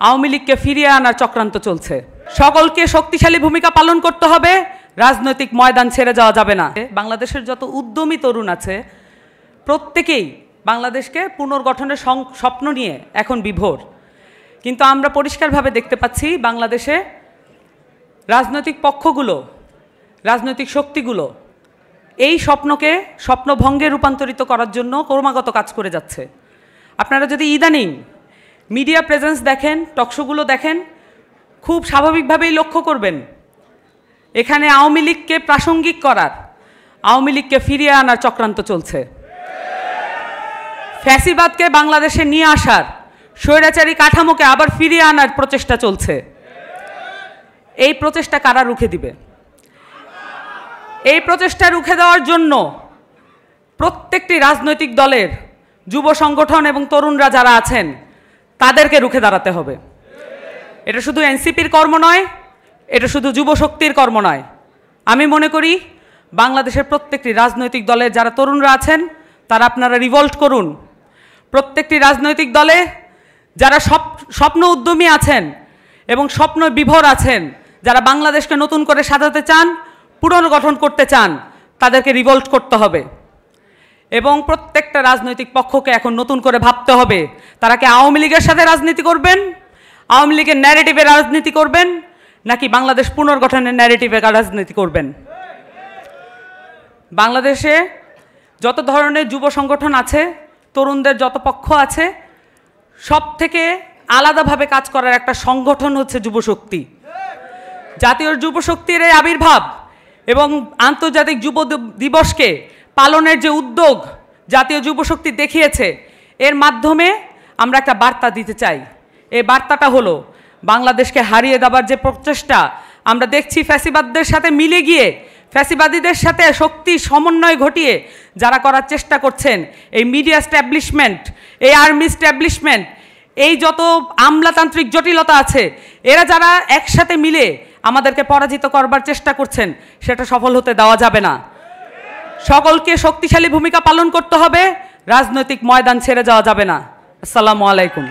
আওয়ামী লীগকে ফিরিয়ে আনার চক্রান্ত চলছে। সকলকে শক্তিশালী ভূমিকা পালন করতে হবে, রাজনৈতিক ময়দান ছেড়ে যাওয়া যাবে না। বাংলাদেশের যত উদ্যমী তরুণ আছে প্রত্যেকেই বাংলাদেশকে পুনর্গঠনের স্বপ্ন নিয়ে এখন বিভোর। কিন্তু আমরা পরিষ্কারভাবে দেখতে পাচ্ছি বাংলাদেশে রাজনৈতিক পক্ষগুলো, রাজনৈতিক শক্তিগুলো এই স্বপ্নকে স্বপ্নভঙ্গে রূপান্তরিত করার জন্য ক্রমাগত কাজ করে যাচ্ছে। আপনারা যদি ইদানিং মিডিয়া প্রেজেন্স দেখেন, টকশোগুলো দেখেন, খুব স্বাভাবিকভাবেই লক্ষ্য করবেন এখানে আওয়ামী লীগকে প্রাসঙ্গিক করার, আওয়ামী লীগকে ফিরিয়ে আনার চক্রান্ত চলছে। ফ্যাসিবাদকে বাংলাদেশে নিয়ে আসার, স্বৈরাচারী কাঠামোকে আবার ফিরিয়ে আনার প্রচেষ্টা চলছে। এই প্রচেষ্টা কারা রুখে দিবে? এই প্রচেষ্টা রুখে দেওয়ার জন্য প্রত্যেকটি রাজনৈতিক দলের যুব সংগঠন এবং তরুণরা যারা আছেন তাদেরকে রুখে দাঁড়াতে হবে। এটা শুধু এনসিপির কর্ম নয়, এটা শুধু যুব শক্তির কর্ম নয়। আমি মনে করি বাংলাদেশের প্রত্যেকটি রাজনৈতিক দলের যারা তরুণরা আছেন তারা আপনারা রিভল্ট করুন। প্রত্যেকটি রাজনৈতিক দলে যারা স্বপ্ন উদ্যমী আছেন এবং স্বপ্ন বিভোর আছেন, যারা বাংলাদেশকে নতুন করে সাজাতে চান, পুনর্গঠন করতে চান, তাদেরকে রিভল্ট করতে হবে। এবং প্রত্যেকটা রাজনৈতিক পক্ষকে এখন নতুন করে ভাবতে হবে তারা কি আওয়ামী লীগের সাথে রাজনীতি করবেন, আওয়ামী লীগের ন্যারেটিভে রাজনীতি করবেন, নাকি বাংলাদেশ পুনর্গঠনের ন্যারেটিভে রাজনীতি করবেন। বাংলাদেশে যত ধরনের যুব সংগঠন আছে, তরুণদের যত পক্ষ আছে, সব থেকে আলাদাভাবে কাজ করার একটা সংগঠন হচ্ছে যুবশক্তি। জাতীয় যুবশক্তির এই আবির্ভাব এবং আন্তর্জাতিক যুব দিবসকে পালনের যে উদ্যোগ জাতীয় যুবশক্তি দেখিয়েছে, এর মাধ্যমে আমরা একটা বার্তা দিতে চাই। এই বার্তাটা হলো বাংলাদেশকে হারিয়ে দেওয়ার যে প্রচেষ্টা আমরা দেখছি ফ্যাসিবাদদের সাথে মিলে গিয়ে, ফ্যাসিবাদীদের সাথে শক্তি সমন্বয় ঘটিয়ে যারা করার চেষ্টা করছেন, এই মিডিয়া স্ট্যাবলিশমেন্ট, এই আর্মি স্ট্যাবলিশমেন্ট, এই যত আমলাতান্ত্রিক জটিলতা আছে, এরা যারা একসাথে মিলে আমাদেরকে পরাজিত করবার চেষ্টা করছেন, সেটা সফল হতে দেওয়া যাবে না। সকলকে শক্তিশালী ভূমিকা পালন করতে হবে, রাজনৈতিক ময়দান ছেড়ে যাওয়া যাবে না। আসসালামু আলাইকুম।